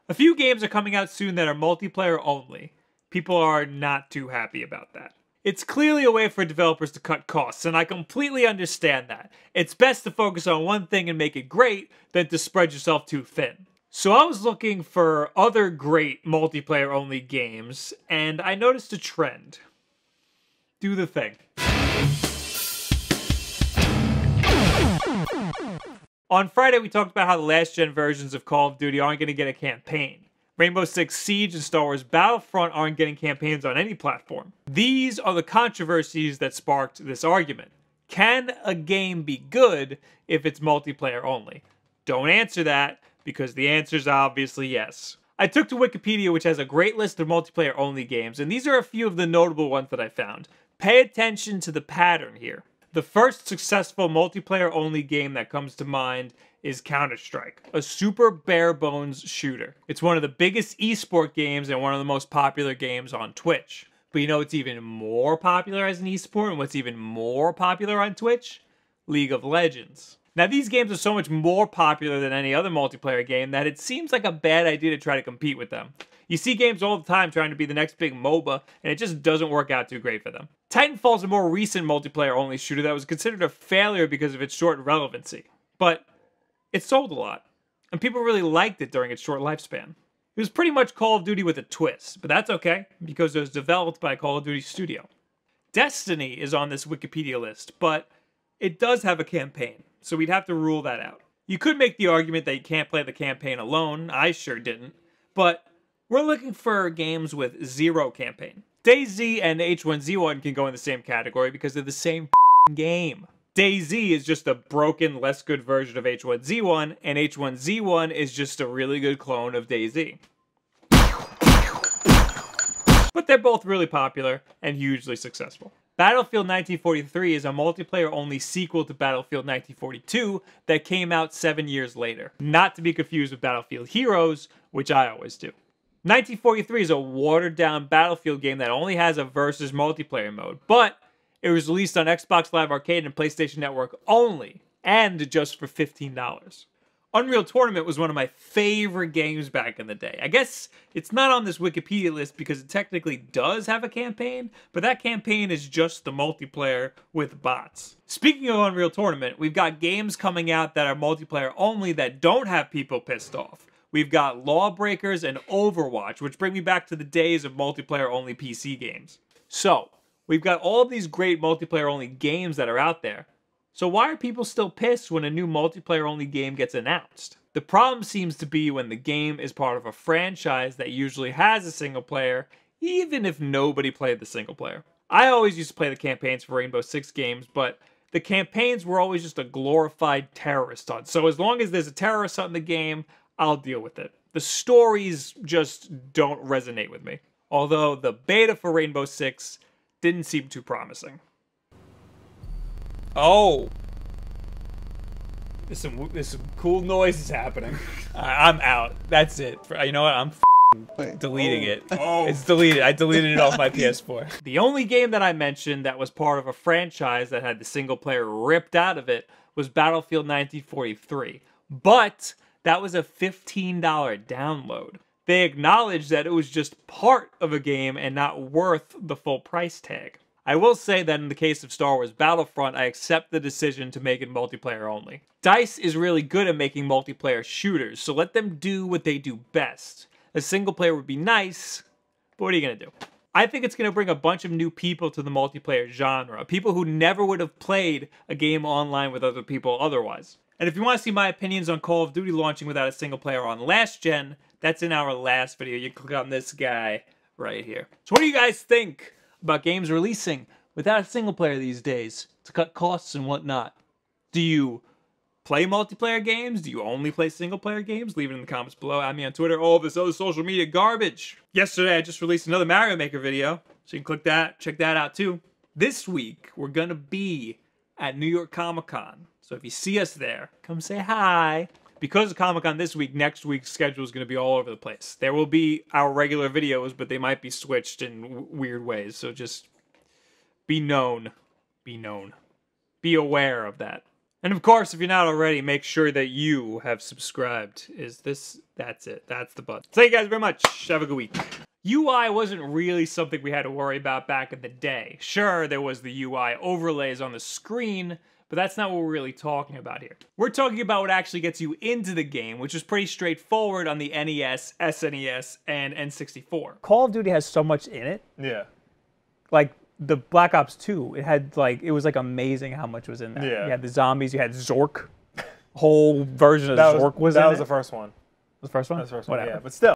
A few games are coming out soon that are multiplayer only. People are not too happy about that. It's clearly a way for developers to cut costs, and I completely understand that. It's best to focus on one thing and make it great than to spread yourself too thin. So I was looking for other great multiplayer only games, and I noticed a trend. Do the thing. On Friday, we talked about how the last-gen versions of Call of Duty aren't going to get a campaign. Rainbow Six Siege and Star Wars Battlefront aren't getting campaigns on any platform. These are the controversies that sparked this argument. Can a game be good if it's multiplayer only? Don't answer that, because the answer is obviously yes. I took to Wikipedia, which has a great list of multiplayer only games, and these are a few of the notable ones that I found. Pay attention to the pattern here. The first successful multiplayer-only game that comes to mind is Counter-Strike, a super bare-bones shooter. It's one of the biggest esport games and one of the most popular games on Twitch. But you know what's even more popular as an esport and what's even more popular on Twitch? League of Legends. Now, these games are so much more popular than any other multiplayer game that it seems like a bad idea to try to compete with them. You see games all the time trying to be the next big MOBA, and it just doesn't work out too great for them. Titanfall's a more recent multiplayer-only shooter that was considered a failure because of its short relevancy. But it sold a lot, and people really liked it during its short lifespan. It was pretty much Call of Duty with a twist, but that's okay, because it was developed by Call of Duty Studio. Destiny is on this Wikipedia list, but it does have a campaign, so we'd have to rule that out. You could make the argument that you can't play the campaign alone, I sure didn't, but we're looking for games with zero campaign. DayZ and H1Z1 can go in the same category because they're the same game. DayZ is just a broken, less good version of H1Z1, and H1Z1 is just a really good clone of DayZ. But they're both really popular and hugely successful. Battlefield 1943 is a multiplayer-only sequel to Battlefield 1942 that came out 7 years later. Not to be confused with Battlefield Heroes, which I always do. 1943 is a watered-down Battlefield game that only has a versus multiplayer mode, but it was released on Xbox Live Arcade and PlayStation Network only, and just for $15. Unreal Tournament was one of my favorite games back in the day. I guess it's not on this Wikipedia list because it technically does have a campaign, but that campaign is just the multiplayer with bots. Speaking of Unreal Tournament, we've got games coming out that are multiplayer only that don't have people pissed off. We've got Lawbreakers and Overwatch, which bring me back to the days of multiplayer-only PC games. So, we've got all of these great multiplayer-only games that are out there. So why are people still pissed when a new multiplayer-only game gets announced? The problem seems to be when the game is part of a franchise that usually has a single player, even if nobody played the single player. I always used to play the campaigns for Rainbow Six games, but the campaigns were always just a glorified terrorist hunt. So as long as there's a terrorist hunt in the game, I'll deal with it. The stories just don't resonate with me. Although the beta for Rainbow Six didn't seem too promising. Oh! There's some cool noises happening. I'm out. That's it. You know what? I'm deleting it. Oh. It's deleted. I deleted it off my PS4. The only game that I mentioned that was part of a franchise that had the single player ripped out of it was Battlefield 1943. But that was a $15 download. They acknowledged that it was just part of a game and not worth the full price tag. I will say that in the case of Star Wars Battlefront, I accept the decision to make it multiplayer only. DICE is really good at making multiplayer shooters, so let them do what they do best. A single player would be nice, but what are you going to do? I think it's going to bring a bunch of new people to the multiplayer genre, people who never would have played a game online with other people otherwise. And if you want to see my opinions on Call of Duty launching without a single player on last gen, that's in our last video. You click on this guy right here. So what do you guys think about games releasing without a single player these days to cut costs and whatnot? Do you play multiplayer games? Do you only play single player games? Leave it in the comments below. Add me on Twitter. All this other social media garbage. Yesterday, I just released another Mario Maker video, so you can click that, check that out too. This week, we're gonna be at New York Comic Con. So if you see us there, come say hi. Because of Comic-Con this week, next week's schedule is going to be all over the place. There will be our regular videos, but they might be switched in weird ways. So just be known. Be known. Be aware of that. And of course, if you're not already, make sure that you have subscribed. That's it. That's the button. Thank you guys very much. Have a good week. UI wasn't really something we had to worry about back in the day. Sure, there was the UI overlays on the screen, but that's not what we're really talking about here. We're talking about what actually gets you into the game, which is pretty straightforward on the NES, SNES, and N64. Call of Duty has so much in it. Yeah. Like the Black Ops 2, it was like amazing how much was in that. Yeah. You had the zombies, you had Zork. Whole version of Zork was in it. That was the first one. The first one? That was the first one, Whatever. yeah. But still.